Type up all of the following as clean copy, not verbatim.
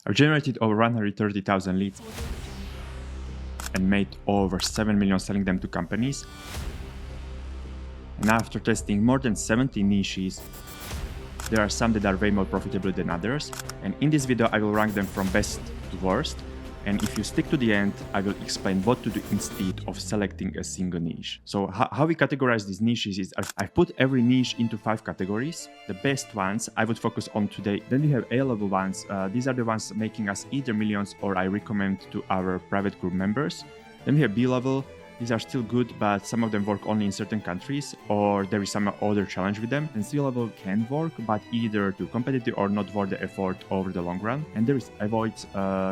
I've generated over 130,000 leads and made over 7 million selling them to companies. And after testing more than 70 niches, there are some that are way more profitable than others. And in this video, I will rank them from best to worst. And if you stick to the end, I will explain what to do instead of selecting a single niche. So how we categorize these niches is I've put every niche into 5 categories. The best ones I would focus on today. Then we have A-level ones. These are the ones making us either millions or I recommend to our private group members. Then we have B-level. These are still good, but some of them work only in certain countries, or there is some other challenge with them. And C-level can work, but either too competitive or not worth the effort over the long run. And there is avoid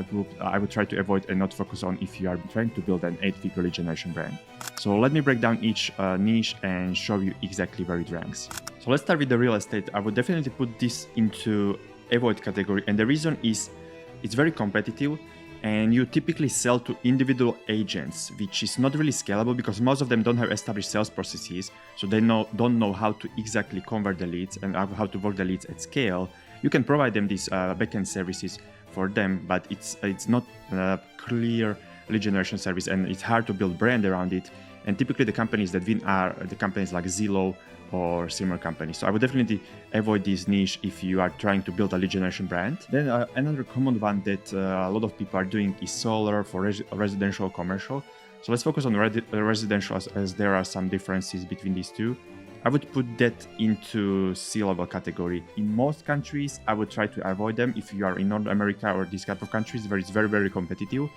group. I would try to avoid and not focus on if you are trying to build an 8-figure lead generation brand. So let me break down each niche and show you exactly where it ranks. So let's start with the real estate. I would definitely put this into avoid category, and the reason is it's very competitive. And you typically sell to individual agents, which is not really scalable because most of them don't have established sales processes, so they don't know how to exactly convert the leads and how to work the leads at scale. You can provide them these backend services for them, but it's not a clear lead generation service, and it's hard to build brand around it. And typically the companies that win are the companies like Zillow or similar companies. So I would definitely avoid this niche if you are trying to build a lead generation brand. Then another common one that a lot of people are doing is solar for residential, commercial. So let's focus on residential as there are some differences between these two. I would put that into C-level category. In most countries, I would try to avoid them if you are in North America or these type of countries where it's very, very competitive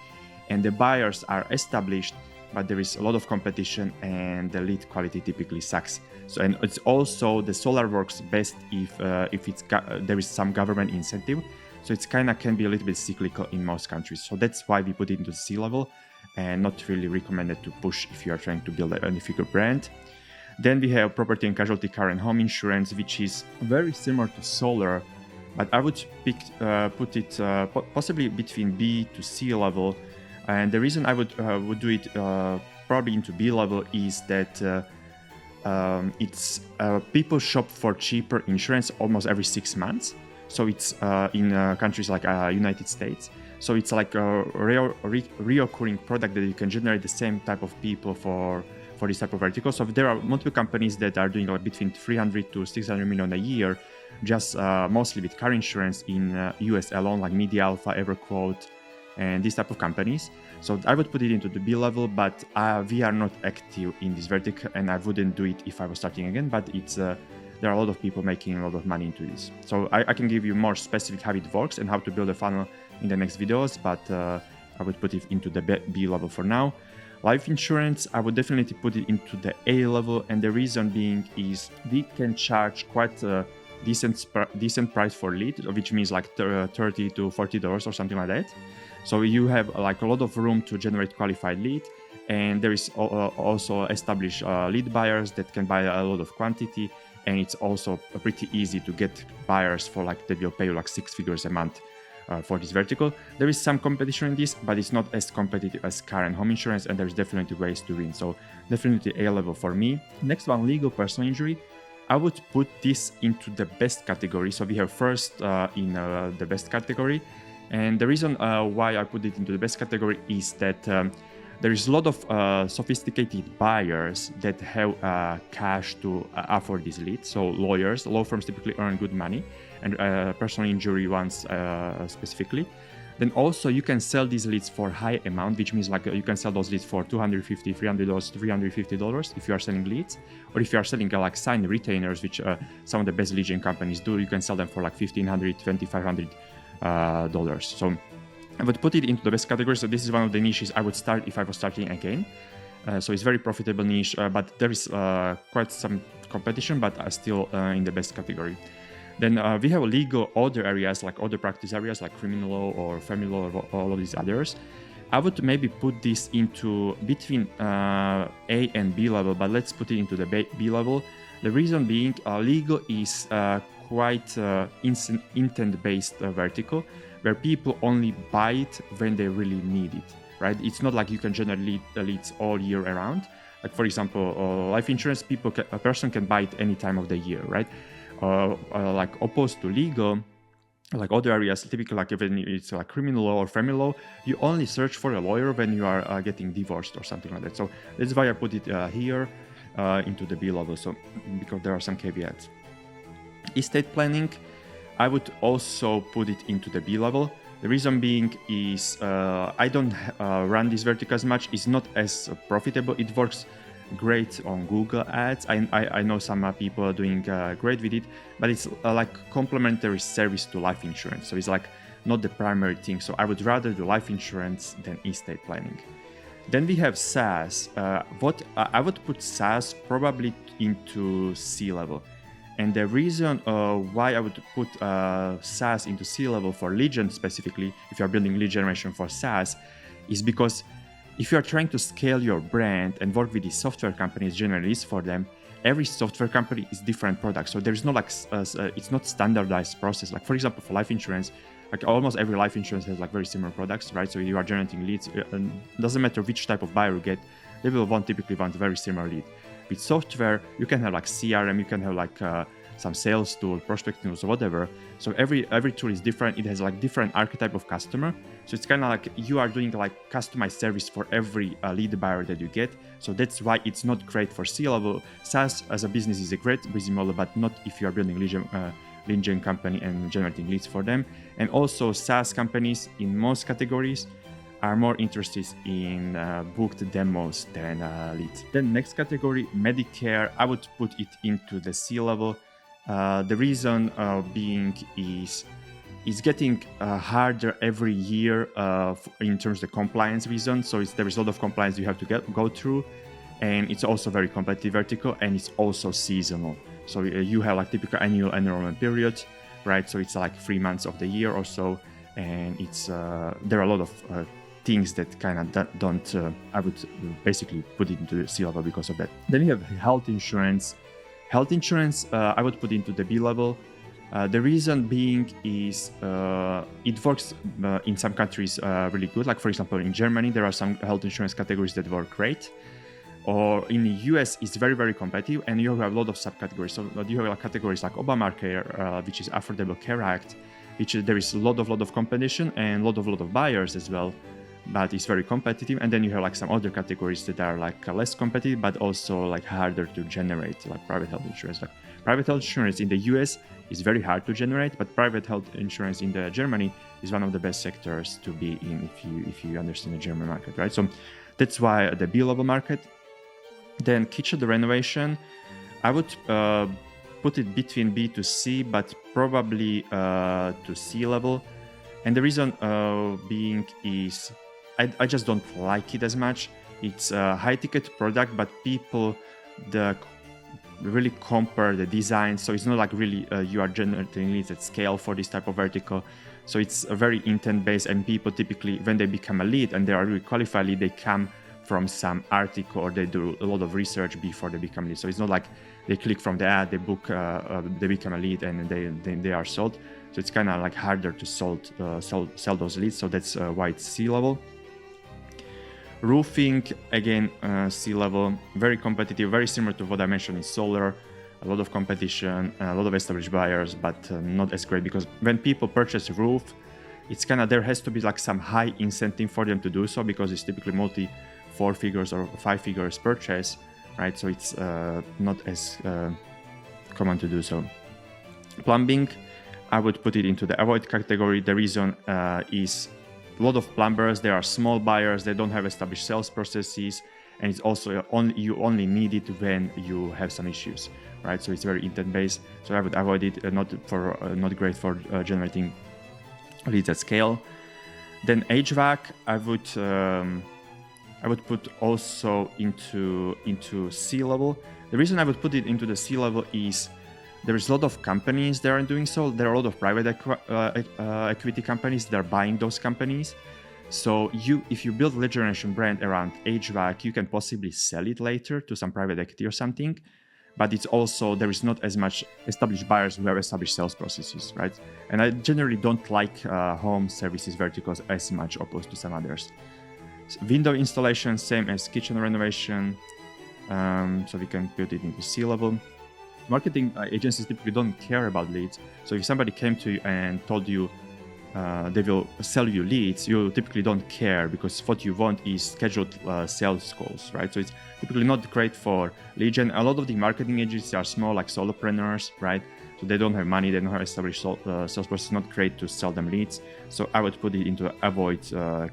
and the buyers are established, but there is a lot of competition and the lead quality typically sucks. So, and it's also the solar works best if there is some government incentive. So it's kind of can be a little bit cyclical in most countries. So that's why we put it into C-level and not really recommended to push if you are trying to build a 8-figure brand. Then we have property and casualty, car and home insurance, which is very similar to solar, but I would put it possibly between B to C level. And the reason I would do it probably into B level is that it's people shop for cheaper insurance almost every 6 months. So it's in countries like United States. So it's like a reoccurring product that you can generate the same type of people for this type of vertical. So there are multiple companies that are doing like between 300 to 600 million a year, just mostly with car insurance in US alone, like Media Alpha, EverQuote, and these type of companies. So I would put it into the B level, but we are not active in this vertical and I wouldn't do it if I was starting again, but it's there are a lot of people making a lot of money into this. So I can give you more specific how it works and how to build a funnel in the next videos, but I would put it into the B level for now. Life insurance, I would definitely put it into the A level, and the reason being is we can charge quite a decent price for lead, which means like $30 to $40 or something like that. So you have like a lot of room to generate qualified lead, and there is also established lead buyers that can buy a lot of quantity, and it's also pretty easy to get buyers for like that will pay you like 6 figures a month for this vertical. There is some competition in this, but it's not as competitive as car and home insurance, and there's definitely ways to win. So definitely A level for me. Next one, legal personal injury. I would put this into the best category. So we have first in the best category. And the reason why I put it into the best category is that there is a lot of sophisticated buyers that have cash to afford these leads. So lawyers, law firms typically earn good money, and personal injury ones specifically. Then also you can sell these leads for high amount, which means like you can sell those leads for $250, $300, $350 if you are selling leads, or if you are selling like signed retainers, which some of the best lead gen companies do, you can sell them for like $1,500, $2,500. So I would put it into the best category. So this is one of the niches I would start if I was starting again. So it's very profitable niche, but there is quite some competition, but still in the best category. Then we have legal other areas, like other practice areas like criminal law or family law or all of these others. I would maybe put this into between A and B level, but let's put it into the B level. The reason being legal is quite intent-based vertical, where people only buy it when they really need it, right? It's not like you can generate leads all year around. Like for example, life insurance, a person can buy it any time of the year, right? Like opposed to legal, like other areas, typically like even it's like criminal law or family law, you only search for a lawyer when you are getting divorced or something like that. So that's why I put it here into the B level. So because there are some caveats. Estate planning, I would also put it into the B level. The reason being is I don't run this vertical as much. It's not as profitable. It works great on Google Ads. I know some people are doing great with it, but it's like complementary service to life insurance. So it's like not the primary thing. So I would rather do life insurance than estate planning. Then we have SaaS. I would put SaaS probably into C level. And the reason why I would put SaaS into C level for lead gen specifically, if you're building lead generation for SaaS, is because if you are trying to scale your brand and work with these software companies, generate leads for them, every software company is different products. So there's no like, it's not standardized process. Like for example, for life insurance, like almost every life insurance has like very similar products, right? So you are generating leads. And doesn't matter which type of buyer you get, they will typically want very similar lead. With software, you can have like CRM, you can have like some sales tool, prospecting tools, or whatever. So every tool is different. It has like different archetype of customer. So it's kind of like you are doing like customized service for every lead buyer that you get. So that's why it's not great for C-level. SaaS as a business is a great business model, but not if you are building lead gen company and generating leads for them. And also SaaS companies in most categories are more interested in booked demos than leads. Then next category, Medicare, I would put it into the C level. The reason being is it's getting harder every year in terms of the compliance reason. So there is a lot of compliance you have to go through, and it's also very competitive vertical, and it's also seasonal. So you have like typical annual enrollment periods, right? So it's like 3 months of the year or so, and it's there are a lot of things that kind of don't. I would basically put it into the C level because of that. Then you have health insurance. Health insurance, I would put into the B level. The reason being is it works in some countries really good. Like for example, in Germany, there are some health insurance categories that work great. Or in the US, it's very, very competitive, and you have a lot of subcategories. So you have like categories like Obamacare, which is Affordable Care Act, which there is a lot of competition and a lot of buyers as well. But it's very competitive. And then you have like some other categories that are like less competitive, but also like harder to generate, like private health insurance. Like private health insurance in the US is very hard to generate, but private health insurance in Germany is one of the best sectors to be in if you understand the German market, right? So that's why the B-level market. Then kitchen renovation, I would put it between B to C, but probably to C level. And the reason being is I just don't like it as much. It's a high ticket product, but people really compare the design. So it's not like really you are generating leads at scale for this type of vertical. So it's a very intent based, and people typically, when they become a lead and they are really qualified lead, they come from some article or they do a lot of research before they become lead. So it's not like they click from the ad, they book, they become a lead, and they are sold. So it's kind of like harder to sell those leads. So that's why it's C level. Roofing, again, C level, very competitive, very similar to what I mentioned in solar. A lot of competition, a lot of established buyers, but not as great, because when people purchase a roof, it's kind of, there has to be like some high incentive for them to do so, because it's typically multi 4 figures or 5 figures purchase, right? So it's not as common to do so. Plumbing, I would put it into the avoid category. The reason is a lot of plumbers, they are small buyers, they don't have established sales processes, and it's also you only need it when you have some issues, right? So it's very intent based. So I would avoid it, not great for generating leads at scale. Then HVAC, I would put also into C level. The reason I would put it into the C level is there is a lot of companies that are doing so. There are a lot of private equity companies that are buying those companies. So if you build a lead generation brand around HVAC, you can possibly sell it later to some private equity or something. But it's also, there is not as much established buyers who have established sales processes, right? And I generally don't like home services verticals as much opposed to some others. Window installation, same as kitchen renovation. So we can put it into C level. Marketing agencies typically don't care about leads. So if somebody came to you and told you they will sell you leads, you typically don't care, because what you want is scheduled sales calls, right? So it's typically not great for lead gen. A lot of the marketing agencies are small, like solopreneurs, right? So they don't have money, they don't have established sales process. Not great to sell them leads. So I would put it into avoid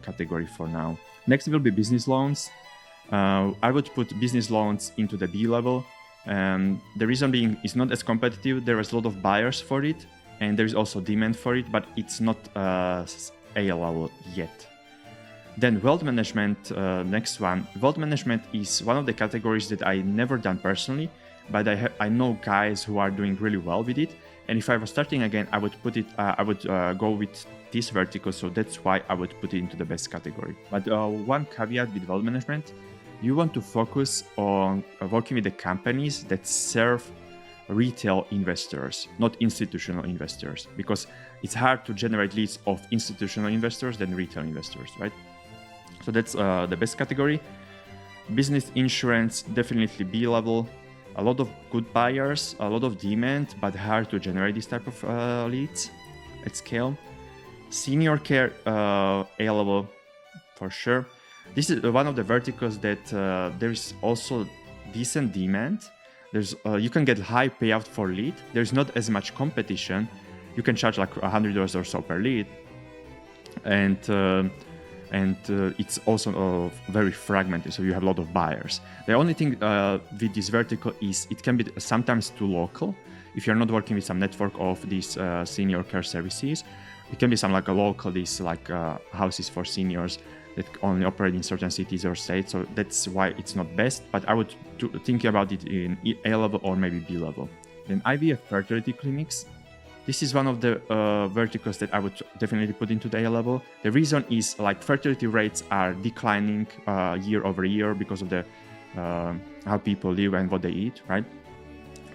category for now. Next will be business loans. I would put business loans into the B level. The reason being, it's not as competitive. There is a lot of buyers for it, and there is also demand for it, but it's not A level yet. Then wealth management, next one. Wealth management is one of the categories that I never done personally, but I know guys who are doing really well with it. And if I was starting again, I would put it. I would go with this vertical, so that's why I would put it into the best category. But one caveat with wealth management: you want to focus on working with the companies that serve retail investors, not institutional investors, because it's hard to generate leads of institutional investors than retail investors, right? So that's the best category. Business insurance, definitely B level. A lot of good buyers, a lot of demand, but hard to generate this type of leads at scale. Senior care, A level for sure. This is one of the verticals that there is also decent demand. There's you can get high payout for lead. There's not as much competition. You can charge like $100 or so per lead, and it's also very fragmented. So you have a lot of buyers. The only thing with this vertical is it can be sometimes too local. If you're not working with some network of these senior care services, it can be some like a local, these like houses for seniors that only operate in certain cities or states. So that's why it's not best, but I would think about it in A level or maybe B level. Then IVF fertility clinics. This is one of the verticals that I would definitely put into the A level. The reason is like fertility rates are declining year over year because of the how people live and what they eat, right?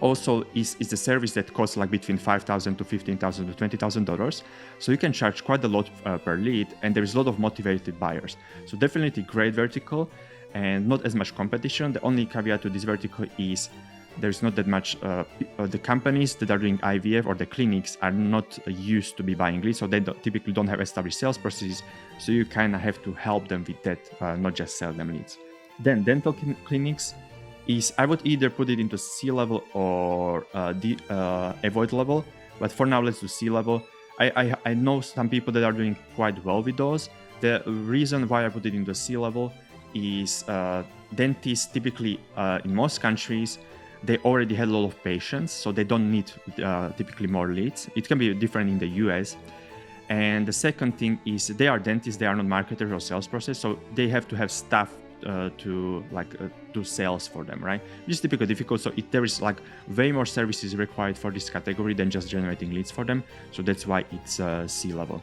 Also, is a service that costs like between $5,000 to $15,000 to $20,000. So you can charge quite a lot per lead, and there is a lot of motivated buyers. So definitely great vertical and not as much competition. The only caveat to this vertical is there's not that much, the companies that are doing IVF or the clinics are not used to be buying leads, so they typically don't have established sales processes. So you kind of have to help them with that, not just sell them leads. Then dental clinics is, I would either put it into C level or avoid level, but for now let's do C level. I know some people that are doing quite well with those. The reason why I put it into C level is dentists typically in most countries, they already had a lot of patients, so they don't need typically more leads. It can be different in the US. And the second thing is they are dentists, they are not marketers or sales process, so they have to have staff to do sales for them, right? Which is typically difficult. So there is like way more services required for this category than just generating leads for them. So that's why it's C level.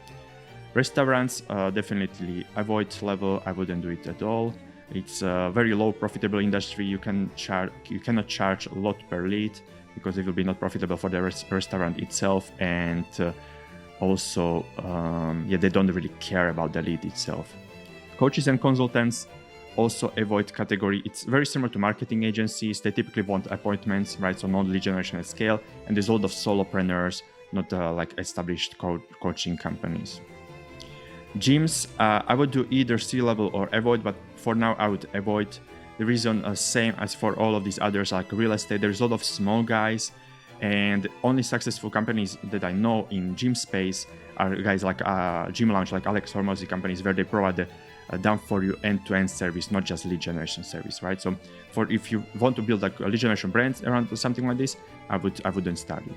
Restaurants, definitely avoid level. I wouldn't do it at all. It's a very low profitable industry. You cannot charge a lot per lead because it will be not profitable for the restaurant itself, and also they don't really care about the lead itself. Coaches and consultants, also avoid category. It's very similar to marketing agencies. They typically want appointments, right? So not lead generation at scale, and there's a lot of solopreneurs, not like established coaching companies. Gyms, I would do either C level or avoid, but for now I would avoid. The reason same as for all of these others, like real estate, there's a lot of small guys, and only successful companies that I know in gym space are guys like Gym Lounge, like Alex Hormozy companies, where they provide the done for you end-to-end service, not just lead generation service, right? So for if you want to build like a lead generation brand around something like this, I wouldn't start it.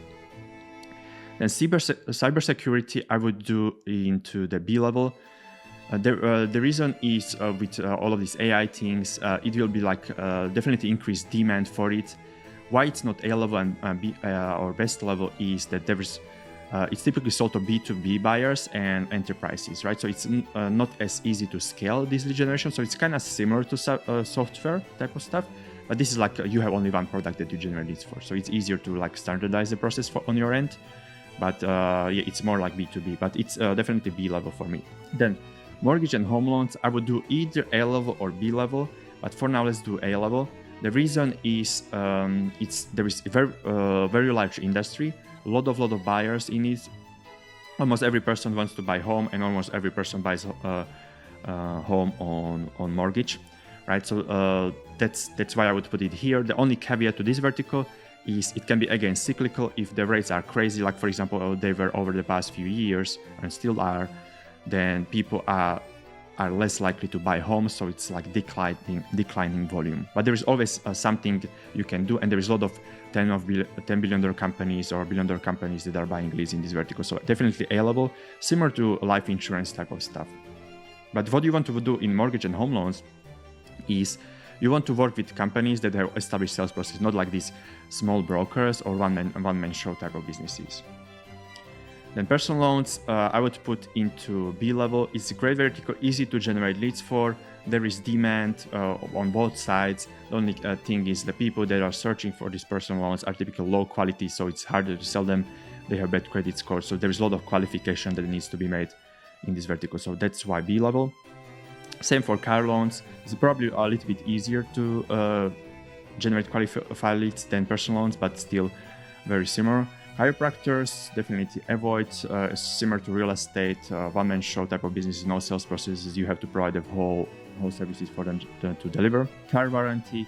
Then cybersecurity, I would do into the B level. The reason is with all of these AI things, it will be like definitely increased demand for it. Why it's not A level and B or best level is that there is it's typically sold to B2B buyers and enterprises, right? So it's not as easy to scale this lead generation. So it's kind of similar to software type of stuff, but this is like you have only one product that you generate leads for. So it's easier to like standardize the process on your end. But it's more like B2B, but it's definitely B level for me. Then mortgage and home loans, I would do either A level or B level, but for now let's do A level. The reason is there is a very large industry, a lot of buyers in it. Almost every person wants to buy home, and almost every person buys home on mortgage, right? So that's why I would put it here. The only caveat to this vertical is it can be again cyclical. If the rates are crazy, like for example they were over the past few years and still are, then people are less likely to buy homes, so it's like declining volume. But there is always something you can do, and there is a lot of $10 billion companies or $1 billion companies that are buying leads in this vertical, so definitely A-level, similar to life insurance type of stuff. But what you want to do in mortgage and home loans is you want to work with companies that have established sales process, not like these small brokers or one-man show type of businesses. Then personal loans, I would put into B-level. It's a great vertical, easy to generate leads for. There is demand on both sides. The only thing is the people that are searching for these personal loans are typically low quality, so it's harder to sell them. They have bad credit scores, so there is a lot of qualification that needs to be made in this vertical. So that's why B-level. Same for car loans. It's probably a little bit easier to generate qualified leads than personal loans, but still very similar. Chiropractors, definitely avoid. Similar to real estate, one-man show type of businesses, no sales processes. You have to provide the whole services for them to deliver. Car warranty,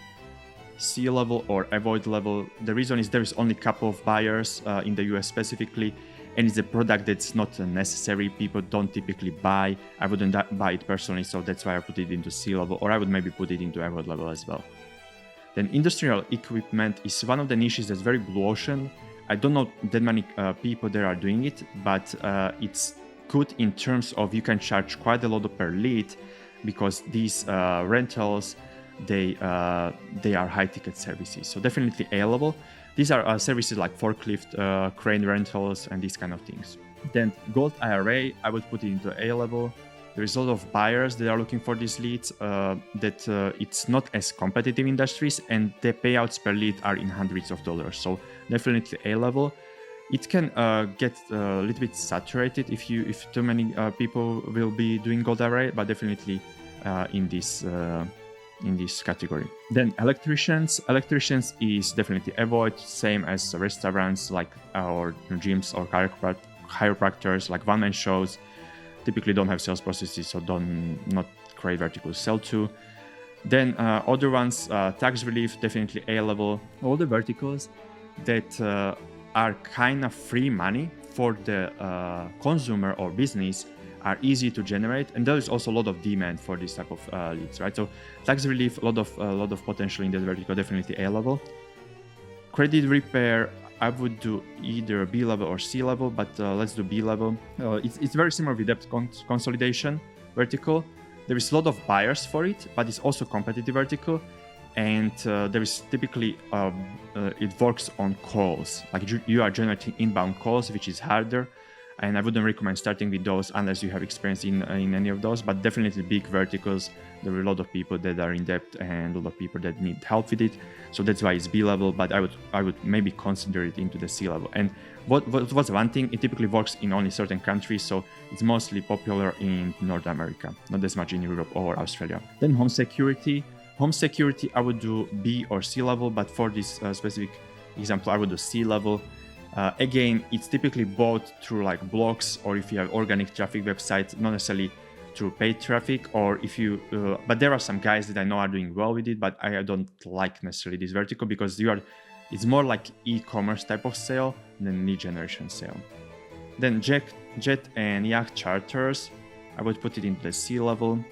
C-level or avoid level. The reason is there is only a couple of buyers in the US specifically, and it's a product that's not necessary. People don't typically buy. I wouldn't buy it personally, so that's why I put it into C-level, or I would maybe put it into avoid level as well. Then industrial equipment is one of the niches that's very blue ocean. I don't know that many people that are doing it, but it's good in terms of you can charge quite a lot per lead, because these rentals, they are high ticket services. So definitely A-level. These are services like forklift, crane rentals, and these kind of things. Then Gold IRA, I would put it into A-level. There is a lot of buyers that are looking for these leads, it's not as competitive industries, and the payouts per lead are in hundreds of dollars. So definitely A-level. It can get a little bit saturated if too many people will be doing Gold IRA, but definitely in this category. Then electricians is definitely avoid, same as restaurants like or gyms or chiropractors, like one-man shows. Typically don't have sales processes, so not great vertical to sell to. Then other ones, tax relief, definitely A-level. All the verticals that are kind of free money for the consumer or business are easy to generate, and there is also a lot of demand for this type of leads, right? So tax relief, a lot of potential in that vertical, definitely A-level. Credit repair, I would do either B-level or C-level, but let's do B-level. It's very similar with debt consolidation vertical. There is a lot of buyers for it, but it's also competitive vertical, and there is typically it works on calls. Like you are generating inbound calls, which is harder, and I wouldn't recommend starting with those unless you have experience in any of those. But definitely big verticals, there are a lot of people that are in debt and a lot of people that need help with it. So that's why it's B-level, but I would maybe consider it into the C-level. And what's one thing, it typically works in only certain countries, so it's mostly popular in North America, not as much in Europe or Australia. Then home security, I would do B or C-level, but for this specific example, I would do C-level. Again, it's typically bought through like blogs, or if you have organic traffic websites, not necessarily through paid traffic, or if you, but there are some guys that I know are doing well with it, but I don't like necessarily this vertical because it's more like e-commerce type of sale than lead generation sale. Then jet and yacht charters, I would put it into the C-level.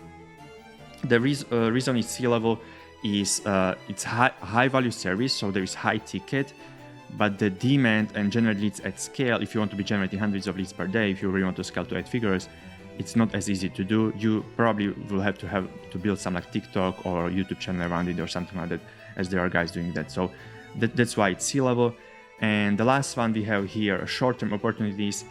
The reason it's C-level is it's high value service, so there is high ticket, but the demand and generate leads at scale, if you want to be generating hundreds of leads per day, if you really want to scale to 8 figures, it's not as easy to do. You probably will have to build some like TikTok or YouTube channel around it or something like that, as there are guys doing that. So that's why it's C-level. And the last one we have here, short-term opportunities,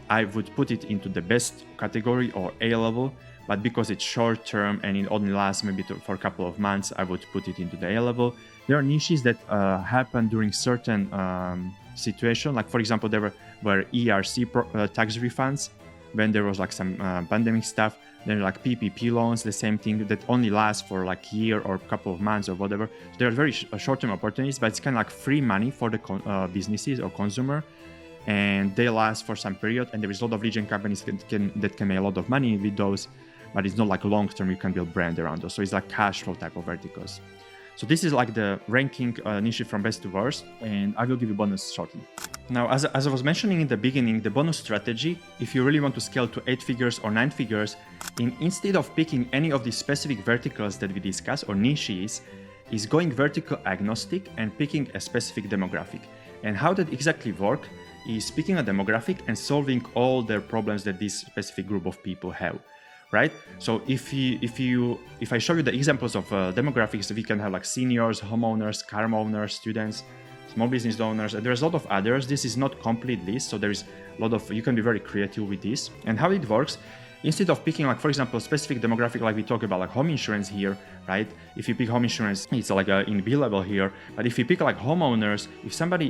I would put it into the best category or A-level, but because it's short-term and it only lasts maybe for a couple of months, I would put it into the A-level. There are niches that happen during certain situations, like for example, there were ERC tax refunds when there was like some pandemic stuff. Then like PPP loans, the same thing that only lasts for like a year or a couple of months or whatever. So there are very short-term opportunities, but it's kind of like free money for the businesses or consumer, and they last for some period. And there is a lot of lead gen companies that can make a lot of money with those, but it's not like long-term. You can build brand around those. So it's like cash flow type of verticals. So this is like the ranking initially from best to worst, and I will give you bonus shortly. Now, as I was mentioning in the beginning, the bonus strategy, if you really want to scale to 8 figures or 9 figures, instead of picking any of these specific verticals that we discuss or niches, is going vertical agnostic and picking a specific demographic. And how that exactly work is picking a demographic and solving all the problems that this specific group of people have. Right? So if I show you the examples of demographics, we can have like seniors, homeowners, car owners, students, small business owners, and there's a lot of others. This is not complete list, so there is a lot of, you can be very creative with this. And how it works, instead of picking like, for example, specific demographic, like we talk about like home insurance here, right? If you pick home insurance, it's like in B level here. But if you pick like homeowners, if somebody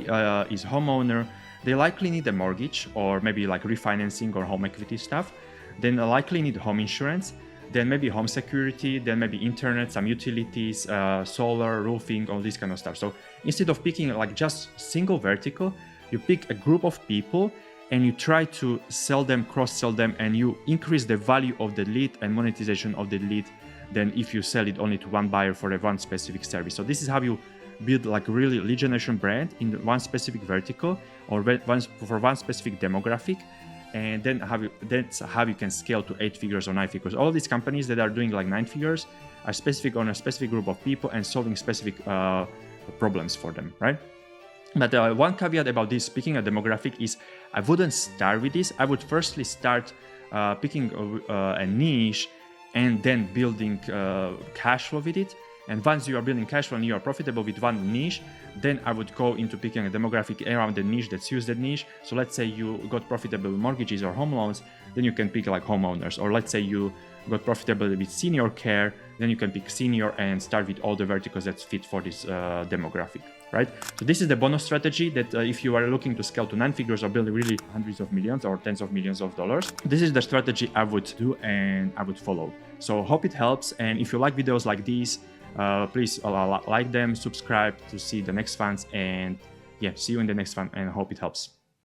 is homeowner, they likely need a mortgage or maybe like refinancing or home equity stuff. Then likely need home insurance, then maybe home security, then maybe internet, some utilities, solar, roofing, all this kind of stuff. So instead of picking like just single vertical, you pick a group of people and you try to sell them, cross-sell them, and you increase the value of the lead and monetization of the lead than if you sell it only to one buyer for a one specific service. So this is how you build like really lead generation brand in one specific vertical or for one specific demographic. And then that's how you can scale to 8 figures or 9 figures. All of these companies that are doing like 9 figures are specific on a specific group of people and solving specific problems for them, right? But one caveat about this picking a demographic is I wouldn't start with this. I would firstly start picking a niche and then building cash flow with it. And once you are building cash flow and you are profitable with one niche, then I would go into picking a demographic around the niche that suits that niche. So let's say you got profitable mortgages or home loans, then you can pick like homeowners. Or let's say you got profitable with senior care, then you can pick senior and start with all the verticals that fit for this demographic, right? So this is the bonus strategy that if you are looking to scale to 9 figures or build really hundreds of millions or tens of millions of dollars, this is the strategy I would do and I would follow. So hope it helps. And if you like videos like these, please like them, subscribe to see the next ones, and yeah, see you in the next one and hope it helps.